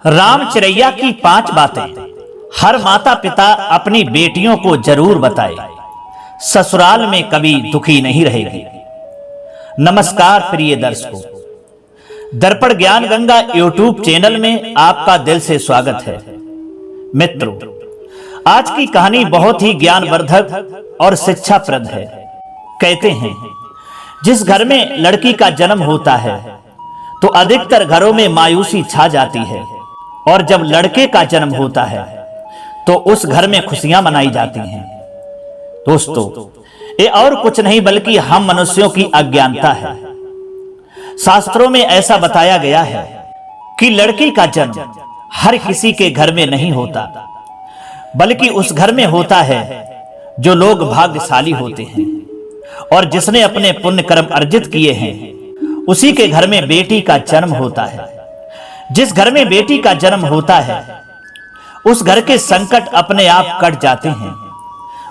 रामचरैया की 5 बातें हर माता पिता अपनी बेटियों को जरूर बताए, ससुराल में कभी दुखी नहीं रहेगी। नमस्कार प्रिय दर्शकों, दर्पण ज्ञान गंगा यूट्यूब चैनल में आपका दिल से स्वागत है। मित्रों, आज की कहानी बहुत ही ज्ञानवर्धक और शिक्षाप्रद है। कहते हैं, जिस घर में लड़की का जन्म होता है तो अधिकतर घरों में मायूसी छा जाती है, और जब लड़के का जन्म होता है तो उस घर में खुशियां मनाई जाती हैं। दोस्तों, ये और कुछ नहीं बल्कि हम मनुष्यों की अज्ञानता है। शास्त्रों में ऐसा बताया गया है कि लड़की का जन्म हर किसी के घर में नहीं होता, बल्कि उस घर में होता है जो लोग भाग्यशाली होते हैं और जिसने अपने पुण्य कर्म अर्जित किए हैं, उसी के घर में बेटी का जन्म होता है। जिस घर में बेटी का जन्म होता है उस घर के संकट अपने आप कट जाते हैं,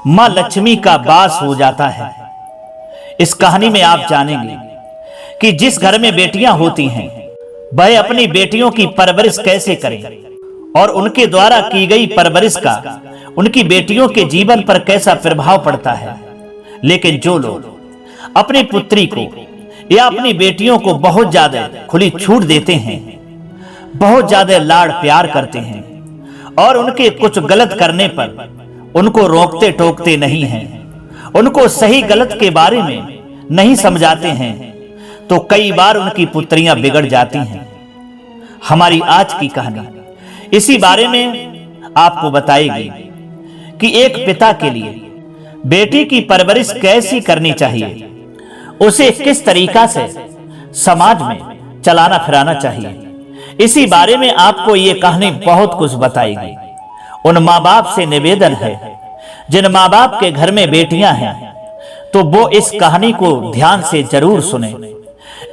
मां लक्ष्मी का वास हो जाता है। इस कहानी में आप जानेंगे कि जिस घर में बेटियां होती हैं वह अपनी बेटियों की परवरिश कैसे करें और उनके द्वारा की गई परवरिश का उनकी बेटियों के जीवन पर कैसा प्रभाव पड़ता है। लेकिन जो लोग अपनी पुत्री को या अपनी बेटियों को बहुत ज्यादा खुली छूट देते हैं, बहुत ज्यादा लाड़ प्यार करते हैं और उनके कुछ गलत करने पर उनको रोकते टोकते नहीं हैं, उनको सही गलत के बारे में नहीं समझाते हैं, तो कई बार उनकी पुत्रियां बिगड़ जाती हैं। हमारी आज की कहानी इसी बारे में आपको बताएगी कि एक पिता के लिए बेटी की परवरिश कैसी करनी चाहिए, उसे किस तरीका से समाज में चलाना फिराना चाहिए। इसी बारे में आपको ये कहानी बहुत कुछ बताएगी। उन माँ बाप से निवेदन है जिन माँ बाप के घर में बेटियां हैं तो वो इस कहानी को ध्यान से जरूर सुने।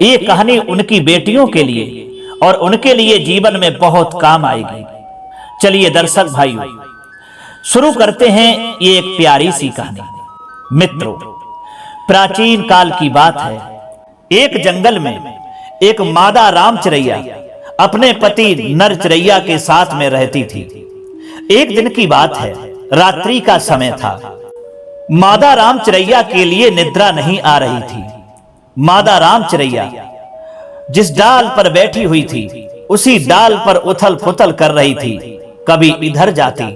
ये कहानी उनकी बेटियों के लिए और उनके लिए जीवन में बहुत काम आएगी। चलिए दर्शक भाइयों, शुरू करते हैं ये एक प्यारी सी कहानी। मित्रों, प्राचीन काल की बात है। एक जंगल में एक मादा रामचरैया अपने पति नरचरैया के साथ में रहती थी। एक दिन की बात है, रात्रि का समय था। मादा रामचरैया के लिए निद्रा नहीं आ रही थी। मादा रामचरैया जिस डाल पर बैठी हुई थी उसी डाल पर उथल पुथल कर रही थी, कभी इधर जाती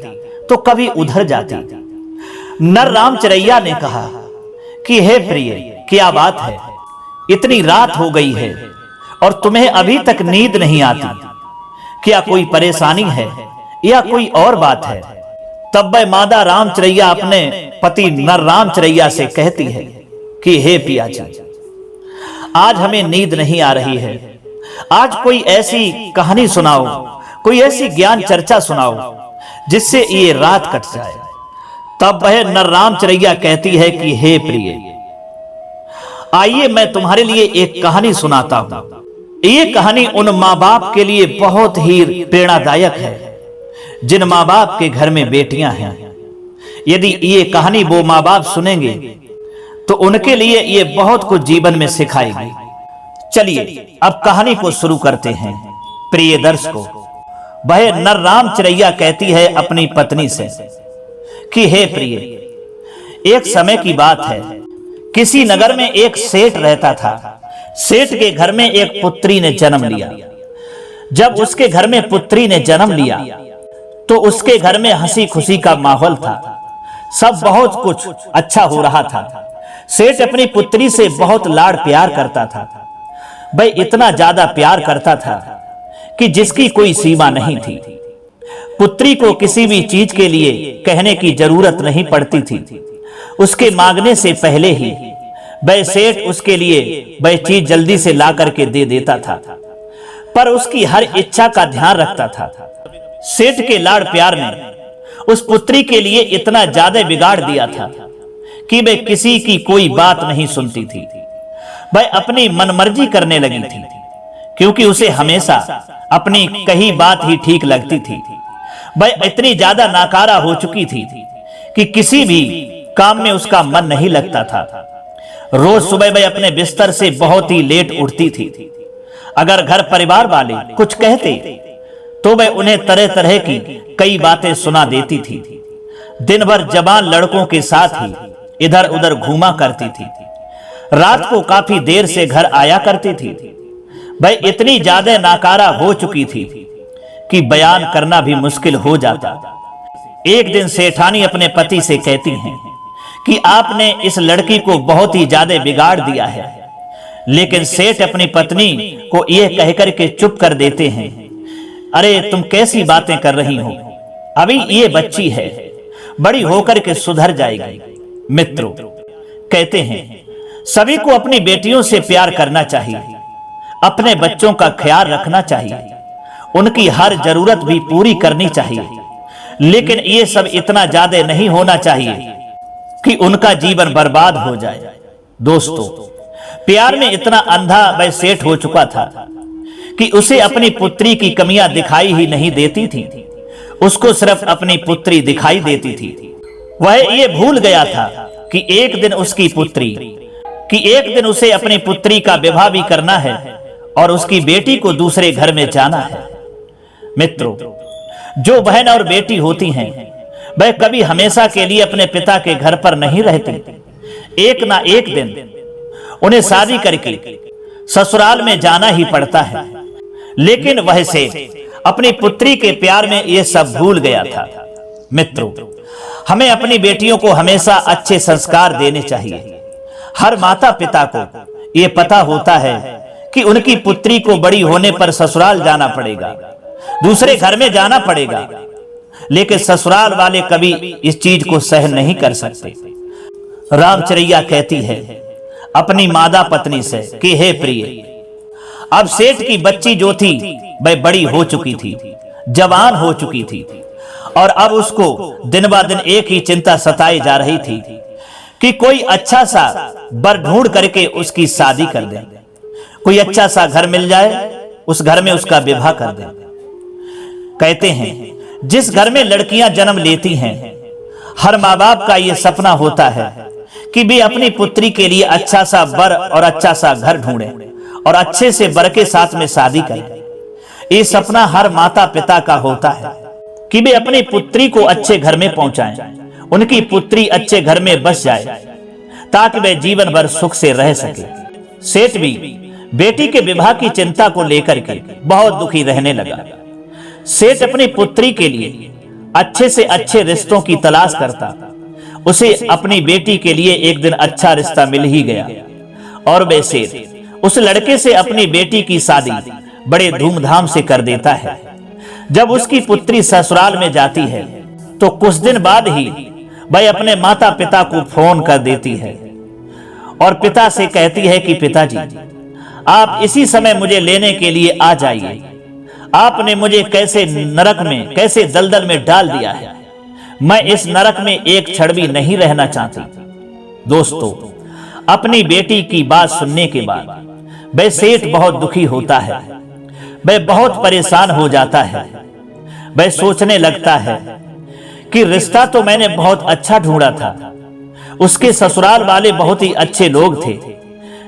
तो कभी उधर जाती। नर रामचरैया ने कहा कि हे प्रिय, क्या बात है, इतनी रात हो गई है और तुम्हें अभी तक नींद नहीं आती, क्या कोई परेशानी है या कोई और बात है? तब वह मादा रामचरैया अपने पति नर रामचरैया से कहती है कि हे पिया जी, आज हमें नींद नहीं आ रही है, आज कोई ऐसी कहानी सुनाओ, कोई ऐसी ज्ञान चर्चा सुनाओ जिससे ये रात कट जाए। तब वह नर रामचरैया कहती है कि हे प्रिय, आइए मैं तुम्हारे लिए एक कहानी सुनाता हूं। ये कहानी उन माँ बाप के लिए बहुत ही प्रेरणादायक है जिन माँ बाप के घर में बेटियां हैं। यदि ये कहानी वो माँ बाप सुनेंगे तो उनके लिए ये बहुत कुछ जीवन में सिखाएगी। चलिए अब कहानी को शुरू करते हैं। प्रिय दर्शकों, वह नर रामचरैया कहती है अपनी पत्नी से कि हे प्रिय, एक समय की बात है, किसी नगर में एक सेठ रहता था। सेठ के घर में एक पुत्री ने जन्म लिया। जब उसके घर में पुत्री ने जन्म लिया तो उसके घर में हंसी खुशी का माहौल था, सब बहुत कुछ अच्छा हो रहा था। सेठ अपनी पुत्री से बहुत लाड़ प्यार करता था। वह इतना ज्यादा प्यार करता था कि जिसकी कोई सीमा नहीं थी। पुत्री को किसी भी चीज के लिए कहने की जरूरत नहीं पड़ती थी। उसके मांगने से पहले ही वह सेठ उसके लिए वह चीज जल्दी से ला करके दे देता था, पर उसकी हर इच्छा का ध्यान रखता था। सेठ के लाड़ प्यार ने उस पुत्री के लिए इतना ज्यादा बिगाड़ दिया था कि वह किसी की कोई बात नहीं सुनती थी। वह अपनी मनमर्जी करने लगी थी, क्योंकि उसे हमेशा अपनी कही बात ही ठीक लगती थी। वह इतनी ज्यादा नाकारा हो चुकी थी कि किसी भी काम में उसका मन नहीं लगता था। रोज सुबह वह अपने बिस्तर से बहुत ही लेट उठती थी। अगर घर परिवार वाले कुछ कहते तो वह उन्हें तरह तरह की कई बातें सुना देती थी। दिन भर जवान लड़कों के साथ ही इधर उधर घूमा करती थी। रात को काफी देर से घर आया करती थी। वह इतनी ज्यादा नाकारा हो चुकी थी कि बयान करना भी मुश्किल हो जाता। एक दिन सेठानी अपने पति से कहती हैं कि आपने इस लड़की को बहुत ही ज्यादा बिगाड़ दिया है। लेकिन सेठ अपनी पत्नी को यह कहकर के चुप कर देते हैं, अरे तुम कैसी बातें कर रही हो, अभी ये बच्ची है, बड़ी होकर के सुधर जाएगी। मित्रों, कहते हैं सभी को अपनी बेटियों से प्यार करना चाहिए, अपने बच्चों का ख्याल रखना चाहिए, उनकी हर जरूरत भी पूरी करनी चाहिए। लेकिन ये सब इतना ज्यादा नहीं होना चाहिए कि उनका जीवन बर्बाद हो जाए। दोस्तों, प्यार में इतना अंधा वह सेठ हो चुका था कि उसे अपनी पुत्री की कमियां दिखाई ही नहीं देती थी। उसको सिर्फ अपनी पुत्री दिखाई देती थी। वह ये भूल गया था कि एक दिन उसे अपनी पुत्री का विवाह भी करना है और उसकी बेटी को दूसरे घर में जाना है। मित्रों, जो बहन और बेटी होती हैं वह कभी हमेशा के लिए अपने पिता के घर पर नहीं रहती। एक ना एक दिन उन्हें शादी करके ससुराल में जाना ही पड़ता है। लेकिन वह सेठ अपनी पुत्री के प्यार में यह सब भूल गया था। मित्रों, हमें अपनी बेटियों को हमेशा अच्छे संस्कार देने चाहिए। हर माता पिता को यह पता होता है कि उनकी पुत्री को बड़ी होने पर ससुराल जाना पड़ेगा, दूसरे घर में जाना पड़ेगा। लेकिन ससुराल वाले कभी इस चीज को सहन नहीं कर सकते। रामचरिया कहती है अपनी मादा पत्नी से कि हे प्रिय, अब सेठ की बच्ची जो थी वह बड़ी हो चुकी थी, जवान हो चुकी थी, और अब उसको दिन ब दिन एक ही चिंता सताई जा रही थी कि कोई अच्छा सा वर ढूंढ करके उसकी शादी कर दे, कोई अच्छा सा घर मिल जाए, उस घर में उसका विवाह कर दे। कहते हैं जिस घर में लड़कियां जन्म लेती हैं, हर माँ बाप का यह सपना होता है कि वे अपनी पुत्री के लिए अच्छा सा वर और अच्छा सा घर ढूंढें और अच्छे से वर के साथ में शादी करें। ये सपना हर माता पिता का होता है कि वे अपनी पुत्री को अच्छे घर में पहुंचाएं, उनकी पुत्री अच्छे घर में बस जाए ताकि वे जीवन भर सुख से रह सके। सेठ भी बेटी के विवाह की चिंता को लेकर के बहुत दुखी रहने लगा। सेठ अपनी पुत्री के लिए अच्छे से अच्छे रिश्तों की तलाश करता। उसे अपनी बेटी के लिए एक दिन अच्छा रिश्ता मिल ही गया और वे सेठ उस लड़के से अपनी बेटी की शादी बड़े धूमधाम से कर देता है। जब उसकी पुत्री ससुराल में जाती है तो कुछ दिन बाद ही वह अपने माता पिता को फोन कर देती है और पिता से कहती है कि पिताजी, आप इसी समय मुझे लेने के लिए आ जाइए। आपने मुझे कैसे नरक में, कैसे दलदल में डाल दिया है, मैं इस नरक में एक क्षण भी नहीं रहना चाहती। दोस्तों, अपनी बेटी की बात सुनने के बाद वह सेठ बहुत दुखी होता है, वह बहुत परेशान हो जाता है। वह सोचने लगता है कि रिश्ता तो मैंने बहुत अच्छा ढूंढा था, उसके ससुराल वाले बहुत ही अच्छे लोग थे,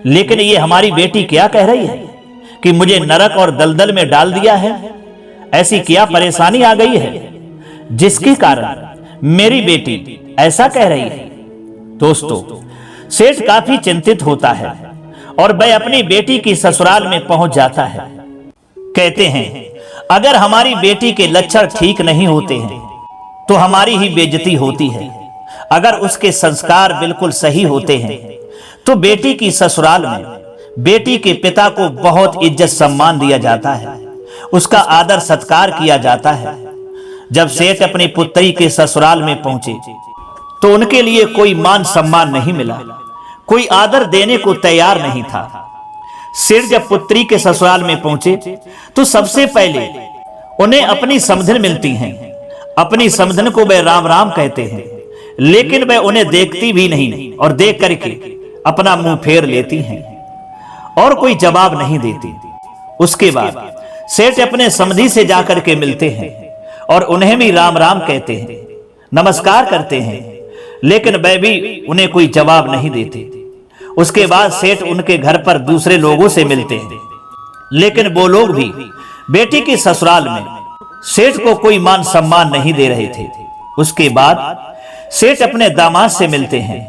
लेकिन ये हमारी बेटी क्या कह रही है कि मुझे नरक और दलदल में डाल दिया है। ऐसी क्या परेशानी आ गई है जिसके कारण मेरी बेटी ऐसा कह रही है। दोस्तों, सेठ काफी चिंतित होता है और वह अपनी बेटी की ससुराल में पहुंच जाता है। कहते हैं अगर हमारी बेटी के लक्षण ठीक नहीं होते हैं तो हमारी ही बेइज्जती होती है। अगर उसके संस्कार बिल्कुल सही होते हैं तो बेटी की ससुराल में बेटी के पिता को बहुत इज्जत सम्मान दिया जाता है, उसका आदर सत्कार किया जाता है। जब सेठ अपनी पुत्री के ससुराल में पहुंचे तो उनके लिए कोई मान सम्मान नहीं मिला, कोई आदर देने को तैयार नहीं था। सेठ जब पुत्री के ससुराल में पहुंचे तो सबसे पहले उन्हें अपनी समधन मिलती हैं। अपनी समधन को वे राम राम कहते हैं, लेकिन वे उन्हें देखती भी नहीं और देख करके अपना मुंह फेर लेती हैं और कोई जवाब नहीं देती। उसके बाद सेठ अपने समधी से जाकर के मिलते हैं और उन्हें भी राम राम कहते हैं, नमस्कार करते हैं, लेकिन वे भी उन्हें कोई जवाब नहीं देते। उसके बाद सेठ उनके घर पर दूसरे लोगों से मिलते हैं, लेकिन वो लोग भी बेटी के ससुराल में सेठ को कोई मान सम्मान नहीं दे रहे थे। उसके बाद सेठ अपने दामाद से मिलते हैं।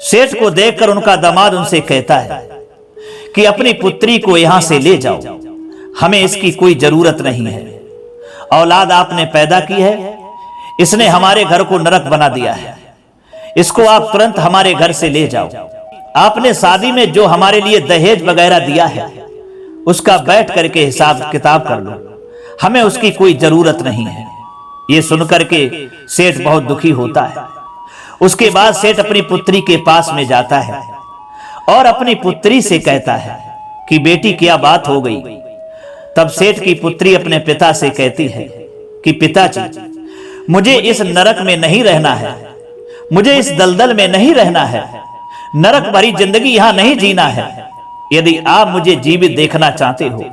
सेठ को देखकर उनका दामाद उनसे कहता है कि अपनी पुत्री को यहां से ले जाओ, हमें इसकी कोई जरूरत नहीं है। औलाद आपने पैदा की है, इसने हमारे घर को नरक बना दिया है, इसको आप तुरंत हमारे घर से ले जाओ। आपने शादी में जो हमारे लिए दहेज वगैरह दिया है उसका बैठ करके हिसाब किताब कर लो, हमें उसकी कोई जरूरत नहीं है। ये सुनकर के सेठ बहुत दुखी होता है। उसके बाद सेठ अपनी पुत्री के पास में जाता है और अपनी पुत्री से कहता है कि बेटी क्या बात हो गई। तब सेठ की पुत्री अपने पिता से कहती है कि पिताजी, मुझे इस नरक में नहीं रहना है, मुझे इस दलदल में नहीं रहना है, नरक भरी जिंदगी यहां नहीं जीना है। यदि आप मुझे जीवित देखना चाहते हो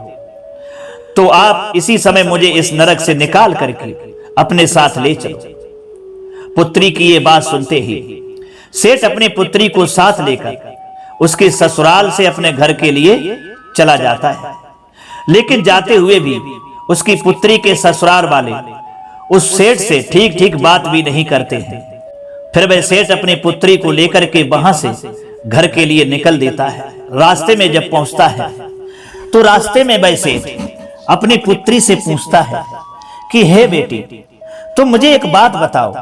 तो आप इसी समय मुझे इस नरक से निकाल करके अपने साथ ले चलो। पुत्री की ये बात सुनते ही सेठ अपनी पुत्री को साथ लेकर उसके ससुराल से अपने घर के लिए चला जाता है। लेकिन जाते हुए भी उसकी पुत्री के ससुराल वाले उस सेठ से ठीक ठीक बात भी नहीं करते हैं। फिर वह सेठ अपनी पुत्री को लेकर के वहां से घर के लिए निकल देता है। रास्ते में जब पहुंचता है तो रास्ते में वह सेठ अपनी पुत्री से पूछता है कि हे बेटी, तुम मुझे एक बात बताओ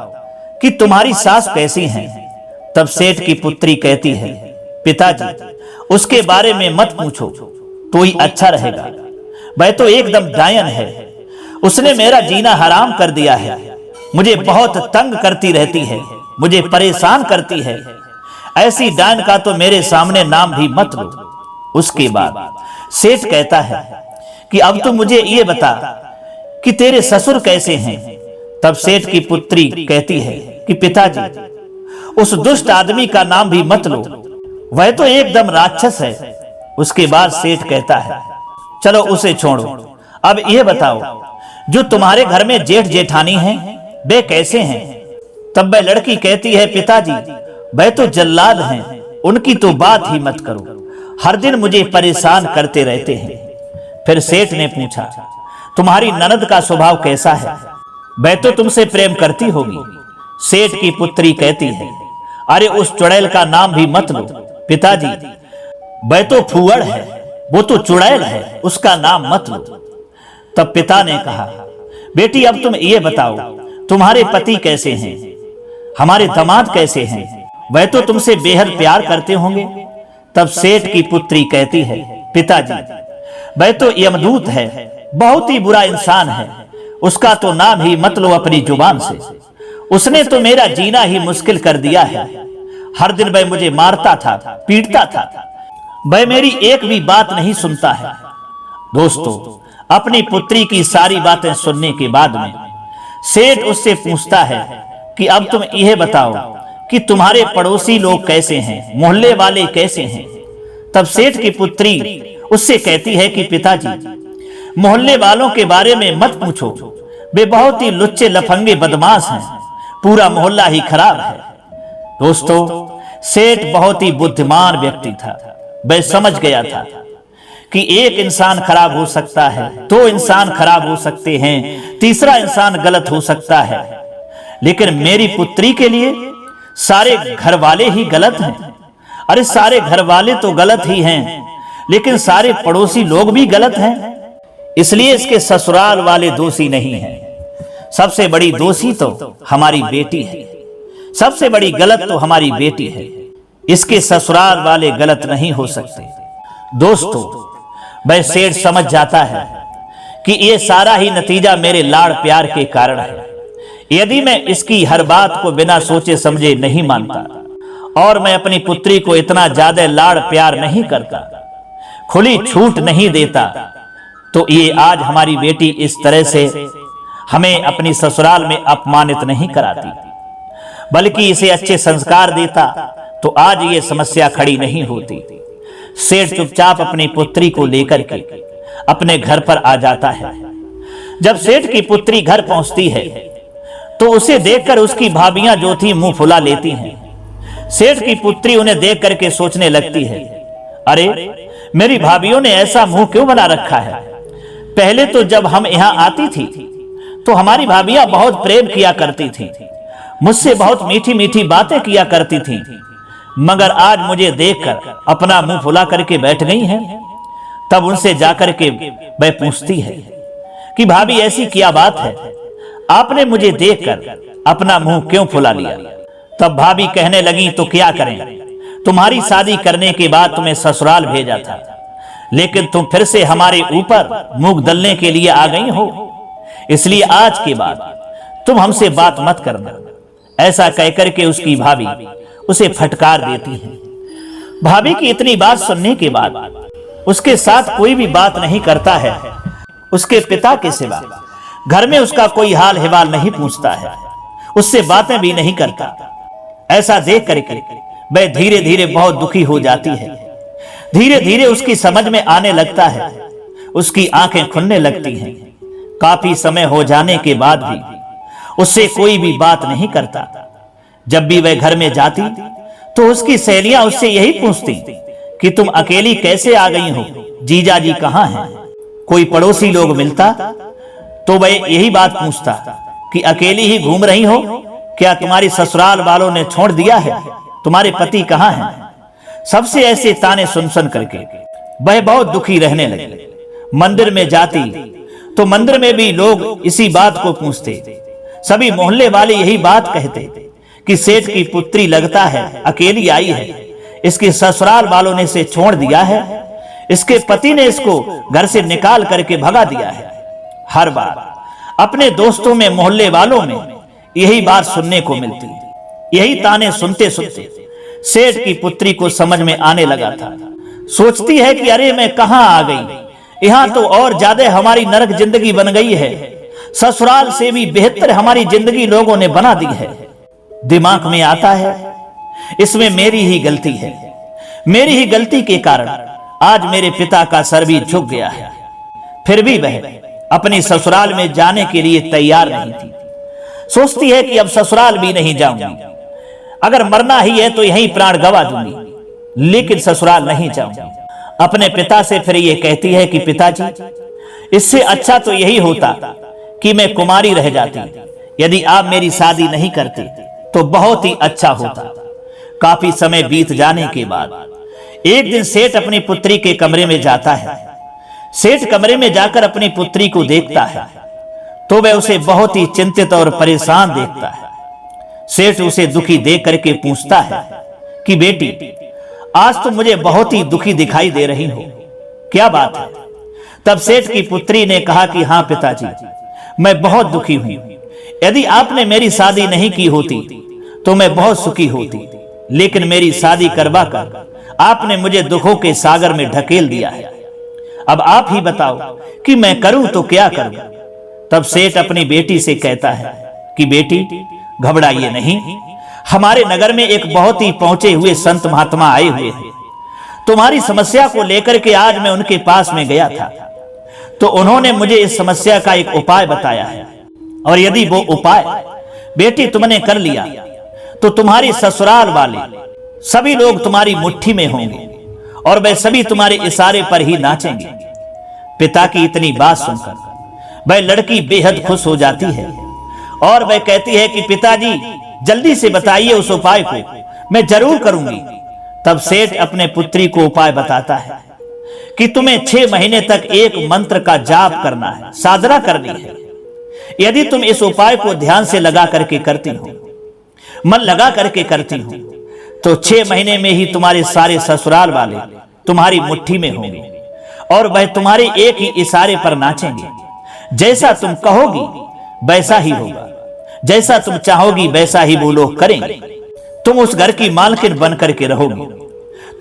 कि तुम्हारी सास कैसी हैं। तब सेठ की पुत्री कहती है, पिताजी, उसके बारे में मत पूछो तो ही अच्छा रहेगा, वह तो एकदम डायन है, उसने मेरा जीना हराम कर दिया है, मुझे बहुत तंग करती रहती है, मुझे परेशान करती है, ऐसी डायन का तो मेरे सामने नाम भी मत लो। उसके बाद सेठ कहता है कि अब तो मुझे ये बता कि तेरे ससुर कैसे हैं। तब सेठ की पुत्री कहती है कि पिताजी, उस दुष्ट आदमी का नाम भी मत लो, वह तो एकदम राक्षस है। उसके बाद सेठ कहता है, चलो उसे छोड़ो, अब ये बताओ जो तुम्हारे घर में जेठ जेठानी हैं वे कैसे हैं। तब वह लड़की कहती है, पिताजी, वह तो जल्लाद हैं, उनकी तो बात ही मत करो, हर दिन मुझे परेशान करते रहते हैं। फिर सेठ ने पूछा, तुम्हारी ननद का स्वभाव कैसा है, वह तो तुमसे प्रेम करती होगी। सेठ की पुत्री कहती है, अरे उस चुड़ैल का नाम भी मत लो पिताजी, वह तो फूहड़ है, वो तो चुड़ैल है, उसका नाम मत लो। तब पिता ने कहा, बेटी अब तुम ये बताओ तुम्हारे पति कैसे हैं, हमारे दामाद कैसे हैं, वह तो तुमसे बेहद प्यार करते होंगे। तब सेठ की पुत्री कहती है, पिताजी, वह तो यमदूत है, बहुत ही बुरा इंसान है, उसका तो नाम ही मत लो अपनी जुबान से, उसने तो मेरा जीना ही मुश्किल कर दिया है, हर दिन वह मुझे मारता था, पीटता था, वह मेरी एक भी बात नहीं सुनता है। दोस्तों, अपनी पुत्री की सारी बातें सुनने के बाद में सेठ उससे पूछता है कि अब तुम यह बताओ कि तुम्हारे पड़ोसी लोग कैसे हैं, मोहल्ले वाले कैसे हैं। तब सेठ की पुत्री उससे कहती है कि पिताजी, मोहल्ले वालों के बारे में मत पूछो, वे बहुत ही लुच्चे लफंगे बदमाश हैं, पूरा मोहल्ला ही खराब है। दोस्तों, सेठ बहुत ही बुद्धिमान व्यक्ति था। वह समझ गया था कि एक इंसान खराब हो सकता है, दो इंसान खराब हो सकते हैं, तीसरा इंसान गलत हो सकता है, लेकिन मेरी पुत्री के लिए सारे घर वाले ही गलत हैं। अरे सारे घर वाले तो गलत ही हैं, लेकिन सारे पड़ोसी लोग भी गलत हैं, इसलिए इसके ससुराल वाले दोषी नहीं हैं। सबसे बड़ी दोषी तो हमारी बेटी है, सबसे बड़ी गलत तो हमारी बेटी है, इसके ससुराल वाले गलत नहीं हो सकते। दोस्तों, वह सेठ समझ जाता है कि ये सारा ही नतीजा मेरे लाड़ प्यार के कारण है। यदि मैं इसकी हर बात को बिना सोचे समझे नहीं मानता और मैं अपनी पुत्री को इतना ज्यादा लाड़ प्यार नहीं करता, खुली छूट नहीं देता, तो ये आज हमारी बेटी इस तरह से हमें अपनी ससुराल में अपमानित नहीं कराती, बल्कि इसे अच्छे संस्कार देता तो आज ये समस्या खड़ी नहीं होती। सेठ चुपचाप अपनी पुत्री को लेकर के अपने घर पर आ जाता है। जब सेठ की पुत्री घर पहुंचती है तो उसे देखकर उसकी भाभियां जो थी मुंह फुला लेती हैं। सेठ की पुत्री उन्हें देख करके सोचने लगती है, अरे मेरी भाभियों ने ऐसा मुंह क्यों बना रखा है, पहले तो जब हम यहां आती थी तो हमारी भाभियां बहुत प्रेम किया करती थीं, मुझसे बहुत मीठी मीठी बातें किया करती थीं, मगर आज मुझे देखकर अपना मुंह फुला करके बैठ गई हैं। तब उनसे जाकर के वह पूछती है कि भाभी ऐसी क्या बात है, आपने मुझे देखकर अपना मुंह क्यों फुला लिया? तब भाभी कहने लगी, तो क्या करें, तुम्हारी शादी करने के बाद तुम्हें ससुराल भेजा था, लेकिन तुम फिर से हमारे ऊपर मूंग दलने के लिए आ गई हो, इसलिए आज के बाद तुम हमसे बात मत करना। ऐसा कहकर के उसकी भाभी उसे फटकार देती है। भाभी की इतनी बात सुनने के बाद उसके साथ कोई भी बात नहीं करता है, उसके पिता के सिवा घर में उसका कोई हाल हिवाल नहीं पूछता है, उससे बातें भी नहीं करता। ऐसा देख करके वह धीरे धीरे बहुत दुखी हो जाती है। धीरे धीरे उसकी समझ में आने लगता है, उसकी आंखें खुलने लगती हैं। काफी समय हो जाने के बाद भी उससे कोई भी बात नहीं करता। जब भी वह घर में जाती तो उसकी सहेलियां उससे यही पूछती कि तुम अकेली कैसे आ गई हो, जीजा जी कहां हैं? कोई पड़ोसी लोग मिलता तो वह यही बात पूछता कि अकेली ही घूम रही हो क्या, तुम्हारी ससुराल वालों ने छोड़ दिया है, तुम्हारे पति कहां हैं? सबसे ऐसे ताने सुन सुन करके वह बहुत दुखी रहने लगे। मंदिर में जाती तो मंदिर में भी लोग इसी बात को पूछते। सभी मोहल्ले वाले यही बात कहते कि सेठ की पुत्री लगता है अकेली आई है, इसके ससुराल वालों ने इसे छोड़ दिया है, इसके पति ने इसको घर से निकाल करके भगा दिया है। हर बार अपने दोस्तों में, मोहल्ले वालों में यही बात सुनने को मिलती। यही ताने सुनते सुनते सेठ की पुत्री को समझ में आने लगा था। सोचती है कि अरे मैं कहां आ गई, यहां तो और ज्यादा हमारी नरक जिंदगी बन गई है, ससुराल से भी बेहतर हमारी जिंदगी लोगों ने बना दी है। दिमाग में आता है इसमें मेरी ही गलती है, मेरी ही गलती के कारण आज मेरे पिता का सर भी झुक गया है। फिर भी वह अपनी ससुराल में जाने के लिए तैयार नहीं थी। सोचती है कि अब ससुराल भी नहीं जाऊंगी, अगर मरना ही है तो यहीं प्राण गवा दूंगी, लेकिन ससुराल नहीं जाऊंगी। अपने पिता से फिर ये कहती है कि पिताजी, इससे अच्छा तो यही होता कि मैं कुमारी रह जाती, यदि आप मेरी शादी नहीं करते तो बहुत ही अच्छा होता। काफी समय बीत जाने के बाद एक दिन सेठ अपनी पुत्री के कमरे में जाता है। सेठ कमरे में जाकर अपनी पुत्री को देखता है तो वह उसे बहुत ही चिंतित और परेशान देखता है। सेठ उसे दुखी देख करके पूछता है कि बेटी, आज तुम मुझे बहुत ही दुखी दिखाई दे रही हो, क्या बात है? तब सेठ की पुत्री ने कहा कि हाँ पिताजी, मैं बहुत दुखी हूं, यदि आपने मेरी शादी नहीं की होती तो मैं बहुत सुखी होती, लेकिन मेरी शादी करवा कर आपने मुझे दुखों के सागर में ढकेल दिया है। अब आप ही बताओ कि मैं करूं तो क्या करूं? तब सेठ अपनी बेटी से कहता है कि बेटी, घबराइए नहीं, हमारे नगर में एक बहुत ही पहुंचे हुए संत महात्मा आए हुए हैं। तुम्हारी समस्या को लेकर के आज मैं उनके पास में गया था, तो उन्होंने मुझे इस समस्या का एक उपाय बताया है, और यदि वो उपाय बेटी तुमने कर लिया तो तुम्हारी ससुराल वाले सभी लोग तुम्हारी मुट्ठी में होंगे और वे सभी तुम्हारे इशारे पर ही नाचेंगे। पिता की इतनी बात सुनकर वह लड़की बेहद खुश हो जाती है और वह कहती है कि पिताजी जल्दी से बताइए उस उपाय को, मैं जरूर करूंगी। तब सेठ अपने पुत्री को उपाय बताता है कि तुम्हें 6 महीने तक एक मंत्र का जाप करना है, साधना करनी है। यदि तुम इस उपाय को ध्यान से लगा करके करती हो, मन लगा करके करती हो, तो 6 महीने में ही तुम्हारे सारे ससुराल वाले तुम्हारी मुट्ठी में होंगे और वह तुम्हारे एक ही इशारे पर नाचेंगे। जैसा तुम कहोगी वैसा ही होगा, जैसा तुम चाहोगी वैसा ही वो लोग करेंगे। तुम उस घर की मालकिन बन करके रहोगी,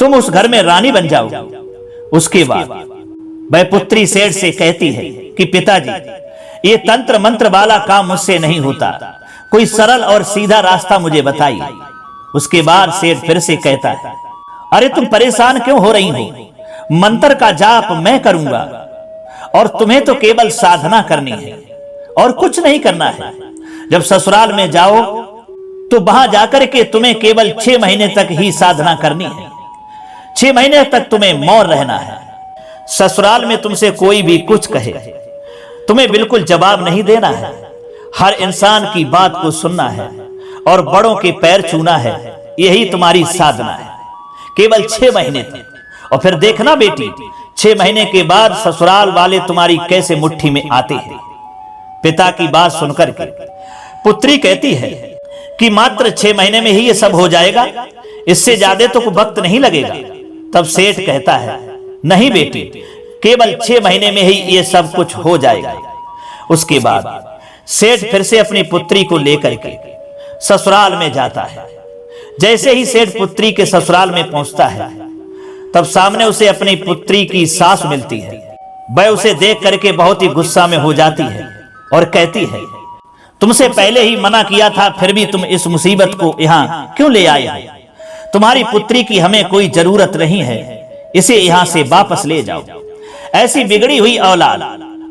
तुम उस घर में रानी बन जाओगी। उसके बाद वह पुत्री सेठ से कहती है कि पिताजी, ये तंत्र मंत्र वाला काम मुझसे नहीं होता, कोई सरल और सीधा रास्ता मुझे बताइए। उसके बाद सेठ फिर से कहता है, अरे तुम परेशान क्यों हो रही हो, मंत्र का जाप मैं करूंगा और तुम्हें तो केवल साधना करनी है और कुछ नहीं करना है। जब ससुराल में जाओ तो वहां जाकर के तुम्हें केवल 6 महीने तक ही साधना करनी है। 6 महीने तक तुम्हें मौन रहना है। ससुराल में तुमसे कोई भी कुछ कहे तुम्हें बिल्कुल जवाब नहीं देना है। हर इंसान की बात को सुनना है और बड़ों के पैर छूना है, यही तुम्हारी साधना है। केवल 6 महीने तक। और फिर देखना बेटी, 6 महीने के बाद ससुराल वाले तुम्हारी कैसे मुट्ठी में आते हैं। पिता की बात सुनकर के पुत्री कहती है कि मात्र 6 महीने में ही ये सब हो जाएगा, इससे ज्यादा तो कोई वक्त नहीं लगेगा। तब सेठ कहता है, नहीं बेटी, केवल 6 महीने में ही ये सब कुछ हो जाएगा। उसके बाद सेठ फिर से अपनी पुत्री को लेकर के ससुराल में जाता है। जैसे ही सेठ पुत्री के ससुराल में पहुंचता है, तब सामने उसे अपनी पुत्री की सास मिलती है। वह उसे देख करके बहुत ही गुस्सा में हो जाती है और कहती है, तुमसे पहले ही मना किया था, फिर भी तुम इस मुसीबत को यहाँ क्यों ले आए? तुम्हारी पुत्री की हमें कोई जरूरत नहीं है, इसे यहाँ से वापस ले जाओ। ऐसी बिगड़ी हुई औलाद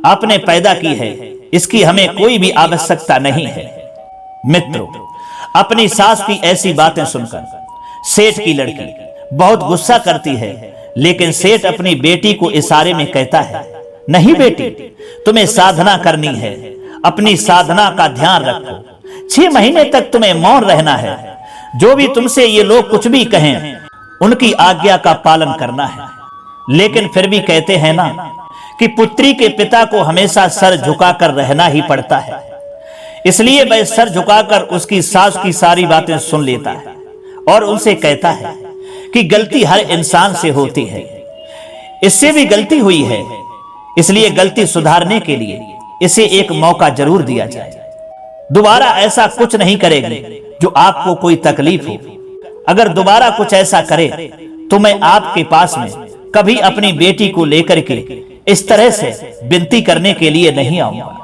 आपने पैदा की है, इसकी हमें कोई भी आवश्यकता नहीं है। मित्रों, अपनी सास की ऐसी बातें सुनकर सेठ की लड़की बहुत गुस्सा करती है, लेकिन सेठ अपनी बेटी को इशारे में कहता है, नहीं बेटी, तुम्हें साधना करनी है, अपनी साधना का ध्यान रखो। 6 महीने तक तुम्हें मौन रहना है। जो भी तुमसे ये लोग कुछ भी कहें, उनकी आज्ञा का पालन करना है। लेकिन फिर भी कहते हैं ना कि पुत्री के पिता को हमेशा सर झुकाकर रहना ही पड़ता है। इसलिए वह सर झुकाकर उसकी सास की सारी बातें सुन लेता है और उनसे कहता है कि गलती हर इंसान से होती है, इससे भी गलती हुई है, इसलिए गलती सुधारने के लिए इसे एक मौका जरूर दिया जाए। दोबारा ऐसा कुछ नहीं करेगी जो आपको कोई तकलीफ हो। अगर दोबारा कुछ ऐसा करे तो मैं आपके पास में कभी अपनी बेटी को लेकर के इस तरह से विनती करने के लिए नहीं आऊंगा,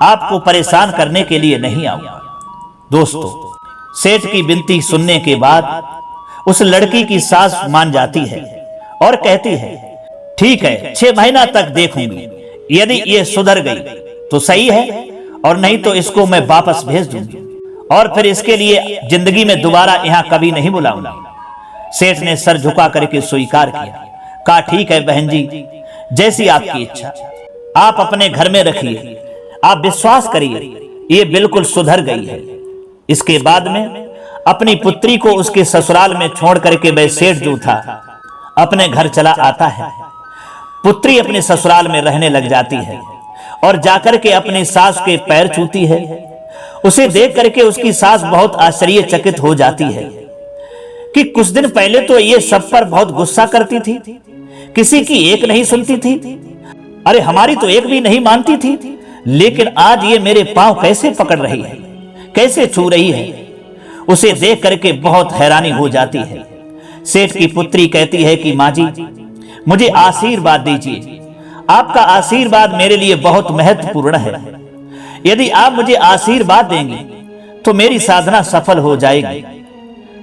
आपको परेशान करने के लिए नहीं आऊंगा। दोस्तों, सेठ की विनती सुनने के बाद उस लड़की की सास मान जाती है और कहती है, ठीक है, 6 महीना तक देखूंगी, यदि ये सुधर गई तो सही है, और नहीं तो इसको मैं वापस भेज दूंगी और फिर इसके लिए जिंदगी में दोबारा यहाँ कभी नहीं बुलाऊंगा। सेठ ने सर झुका करके स्वीकार किया। कहा, ठीक है बहन जी, जैसी आपकी इच्छा, आप अपने घर में रखिए, आप विश्वास करिए, ये बिल्कुल सुधर गई है। इसके बाद में अपनी पुत्री को उसके ससुराल में छोड़ करके वह सेठ जो था अपने घर चला आता है। पुत्री अपने ससुराल में रहने लग जाती है और जाकर के अपनी सास के पैर छूती है। उसे देख करके उसकी सास बहुत आश्चर्यचकित हो जाती है कि कुछ दिन पहले तो ये सब पर बहुत गुस्सा करती थी, किसी की एक नहीं सुनती थी, अरे हमारी तो एक भी नहीं मानती थी, लेकिन आज ये मेरे पांव कैसे पकड़ रही है, कैसे छू रही है। उसे देख करके बहुत हैरानी हो जाती है। सेठ की पुत्री कहती है कि माँ जी, मुझे आशीर्वाद दीजिए, आपका आशीर्वाद मेरे लिए बहुत महत्वपूर्ण है। यदि आप मुझे आशीर्वाद देंगे तो मेरी साधना सफल हो जाएगी।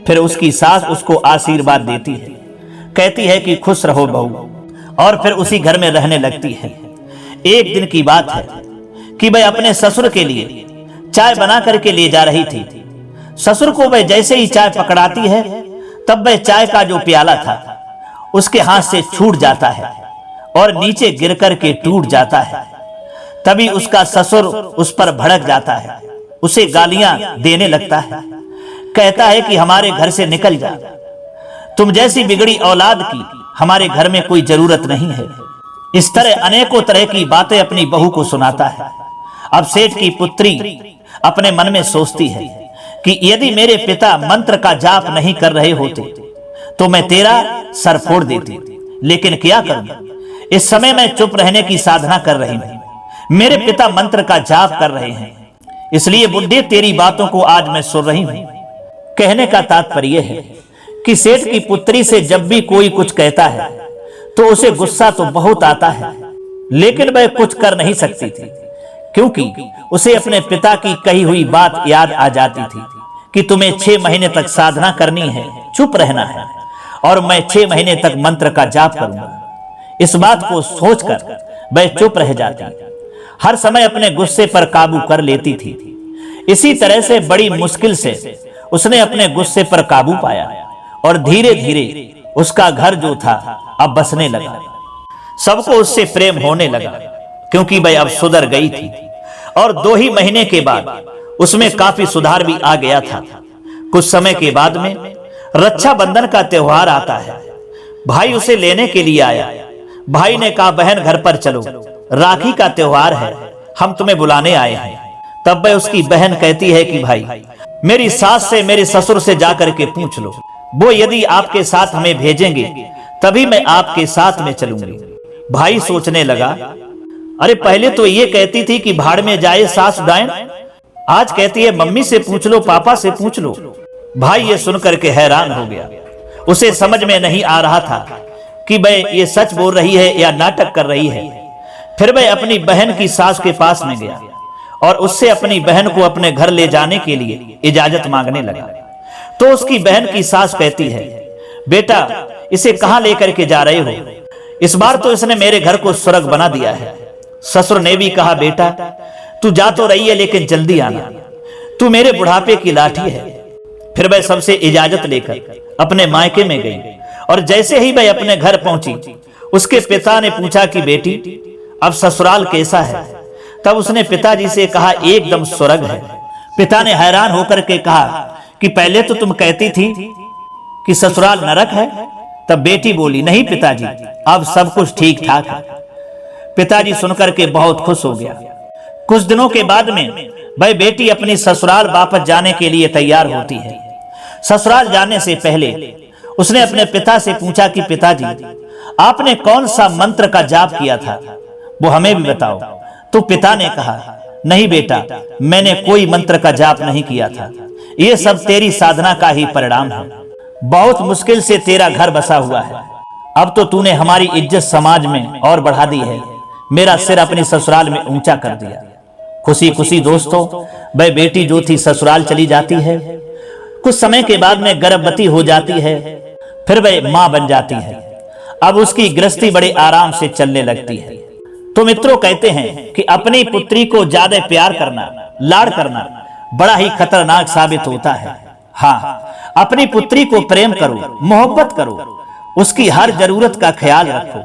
फिर उसकी सास उसको आशीर्वाद देती है, कहती है कि खुश रहो बहू, और फिर उसी घर में रहने लगती है। एक दिन की बात है कि वह अपने ससुर के लिए चाय बना करके ले जा रही थी। ससुर को वह जैसे ही चाय पकड़ाती है, तब वह चाय का जो प्याला था उसके हाथ से छूट जाता है और नीचे गिर करके टूट जाता है। तभी उसका ससुर उस पर भड़क जाता है, उसे गालियां देने लगता है, कहता है कि हमारे घर से निकल जा, तुम जैसी बिगड़ी औलाद की हमारे घर में कोई जरूरत नहीं है। इस तरह अनेकों तरह की बातें अपनी बहू को सुनाता है। अब सेठ की पुत्री अपने मन में सोचती है कि यदि मेरे पिता मंत्र का जाप नहीं कर रहे होते तो मैं तेरा सर फोड़ देती, लेकिन क्या करूं, इस समय मैं चुप रहने की साधना कर रही हूं, मेरे पिता मंत्र का जाप कर रहे हैं, इसलिए बुड्ढे तेरी बातों को आज मैं सुन रही हूं। कहने का तात्पर्य है कि सेठ की पुत्री से जब भी कोई कुछ कहता है तो उसे गुस्सा तो बहुत आता है, लेकिन वह कुछ कर नहीं सकती थी, क्योंकि उसे अपने पिता की कही हुई बात याद आ जाती थी कि तुम्हें 6 महीने तक साधना करनी है, चुप रहना है, और मैं 6 महीने तक मंत्र का जाप करूंगा। इस बात को सोचकर वह चुप रह जाती, हर समय अपने गुस्से पर काबू कर लेती थी। इसी तरह से बड़ी मुश्किल से उसने अपने गुस्से पर काबू पाया और धीरे धीरे उसका घर जो था अब बसने लगा। सबको उससे प्रेम होने लगा, क्योंकि वह अब सुधर गई थी और 2 ही महीने के बाद उसमें काफी सुधार भी आ गया था। कुछ समय के बाद में रक्षाबंधन का त्योहार आता है। भाई उसे लेने के लिए आया। भाई ने कहा, बहन घर पर चलो, राखी का त्योहार है, हम तुम्हें बुलाने आए हैं। तब वह उसकी बहन कहती है कि भाई, मेरी सास से मेरे ससुर से जाकर के पूछ लो, वो यदि आपके साथ हमें भेजेंगे तभी मैं आपके साथ में चलूंगी। भाई सोचने लगा, अरे पहले तो ये कहती थी कि भाड़ में जाए सास डायन, आज कहती है मम्मी से पूछ लो, पापा से पूछ लो। भाई ये सुनकर के हैरान हो गया। उसे समझ में नहीं आ रहा था कि वह ये सच बोल रही है या नाटक कर रही है। फिर वह अपनी बहन की सास के पास में गया और उससे अपनी बहन को अपने घर ले जाने के लिए इजाजत मांगने लगा। तो उसकी बहन की सास कहती है, बेटा इसे कहां लेकर के जा रहे हो? इस बार तो इसने मेरे घर को स्वर्ग बना दिया है। ससुर ने भी कहा, बेटा तू जा तो रही है लेकिन जल्दी आना, तू मेरे बुढ़ापे की लाठी है। फिर वह सबसे इजाजत लेकर अपने मायके में गई और जैसे ही वह अपने घर पहुंची, उसके पिता ने पूछा कि बेटी अब ससुराल कैसा है? तब उसने पिताजी से कहा, एकदम स्वर्ग है। पिता ने हैरान होकर के कहा कि पहले तो तुम कहती थी कि ससुराल नरक है। तब बेटी बोली, नहीं पिताजी, अब सब कुछ ठीक ठाक है। पिताजी सुनकर के बहुत खुश हो गया। कुछ दिनों के बाद में वह बेटी अपनी ससुराल वापस जाने के लिए तैयार होती है। ससुराल जाने से पहले उसने अपने पिता से पूछा कि पिताजी आपने कौन सा मंत्र का जाप किया था, वो हमें भी बताओ। तो पिता ने कहा, नहीं बेटा, मैंने कोई मंत्र का जाप नहीं किया था, ये सब तेरी साधना का ही परिणाम है। बहुत मुश्किल से तेरा घर बसा हुआ है, अब तो तूने हमारी इज्जत समाज में और बढ़ा दी है, मेरा सिर अपनी ससुराल में ऊंचा कर दिया। खुशी खुशी दोस्तों वह बेटी जो थी ससुराल चली जाती है। कुछ समय के बाद में गर्भवती हो जाती है, फिर वह मां बन जाती है। अब उसकी गृहस्थी बड़े आराम से चलने लगती है। तो मित्रों कहते हैं कि अपनी पुत्री को ज्यादा प्यार करना, लाड़ करना बड़ा ही खतरनाक साबित होता है। हाँ, अपनी पुत्री को प्रेम करो, मोहब्बत करो, उसकी हर जरूरत का ख्याल रखो,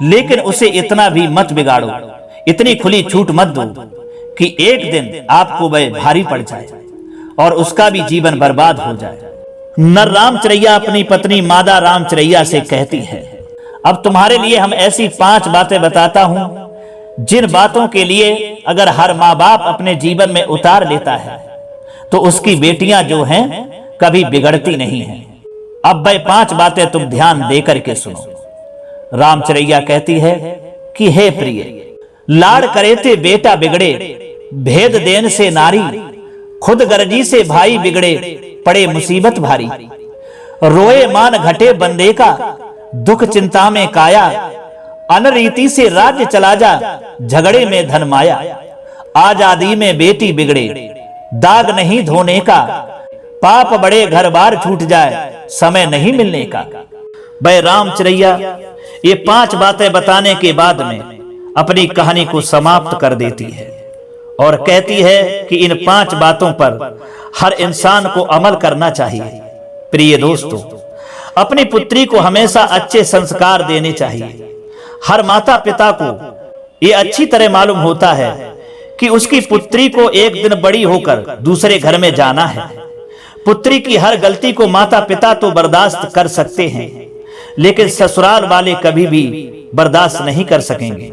लेकिन उसे इतना भी मत बिगाड़ो, इतनी खुली छूट मत दो कि एक दिन आपको वह भारी पड़ जाए और उसका भी जीवन बर्बाद हो जाए। नर रामचरैया अपनी पत्नी मादा रामचरैया से कहती है, अब तुम्हारे लिए हम ऐसी 5 बातें बताता हूं जिन बातों के लिए अगर हर माँ बाप अपने जीवन में उतार लेता है तो उसकी बेटियां जो हैं कभी बिगड़ती नहीं हैं। अब वह 5 बातें तुम ध्यान देकर के सुनो। रामचरैया कहती है कि हे प्रिय, लाड़ करे थे बेटा बिगड़े, भेद देन से नारी, खुद गर्जी से भाई बिगड़े, पड़े मुसीबत भारी। रोए मान घटे बंदे का, दुख चिंता में काया, अनरीति से राज्य चला जा, झगड़े में धन माया। आजादी में बेटी बिगड़े, दाग नहीं धोने का, पाप बड़े घर बार छूट जाए, समय नहीं मिलने का। भाई रामचरैया ये 5 बातें बताने के बाद में अपनी कहानी को समाप्त कर देती है और कहती है कि इन 5 बातों पर हर इंसान को अमल करना चाहिए। प्रिय दोस्तों, अपनी पुत्री को हमेशा अच्छे संस्कार देने चाहिए। हर माता पिता को ये अच्छी तरह मालूम होता है कि उसकी पुत्री को एक दिन बड़ी होकर दूसरे घर में जाना है। पुत्री की हर गलती को माता पिता तो बर्दाश्त कर सकते हैं, लेकिन ससुराल वाले कभी भी बर्दाश्त नहीं कर सकेंगे।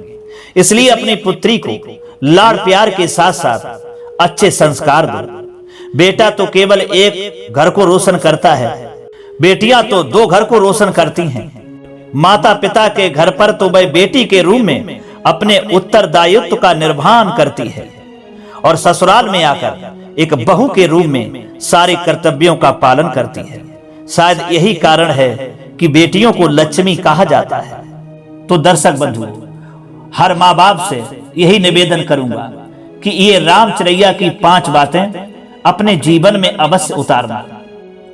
इसलिए अपनी पुत्री को लाड़ प्यार के साथ साथ अच्छे संस्कार दो। बेटा तो केवल एक घर को रोशन करता है, बेटियां तो 2 घर को रोशन करती हैं। माता पिता के घर पर तो वह बेटी के रूप में अपने उत्तरदायित्व का निर्वहन करती है और ससुराल में आकर एक बहू के रूप में सारे कर्तव्यों का पालन करती है। शायद यही कारण है कि बेटियों को लक्ष्मी कहा जाता है। तो दर्शक बंधु, हर माँ बाप से यही निवेदन करूंगा कि ये रामचरैया की 5 बातें अपने जीवन में अवश्य उतारना।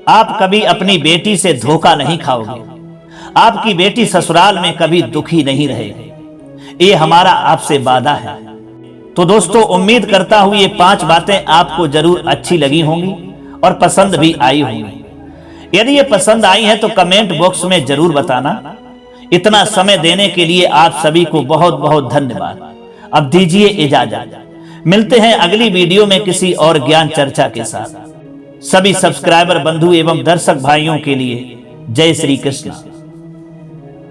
आप कभी अपनी बेटी से धोखा नहीं खाओगे, आपकी बेटी ससुराल में कभी दुखी नहीं रहेगी, ये हमारा आपसे वादा है। तो दोस्तों, उम्मीद करता हूं ये 5 बातें आपको जरूर अच्छी लगी होंगी और पसंद भी आई होंगी। यदि ये पसंद आई है तो कमेंट बॉक्स में जरूर बताना। इतना समय देने के लिए आप सभी को बहुत बहुत धन्यवाद। अब दीजिए इजाजत, मिलते हैं अगली वीडियो में किसी और ज्ञान चर्चा के साथ। सभी सब्सक्राइबर बंधु एवं दर्शक भाइयों के लिए जय श्री कृष्ण।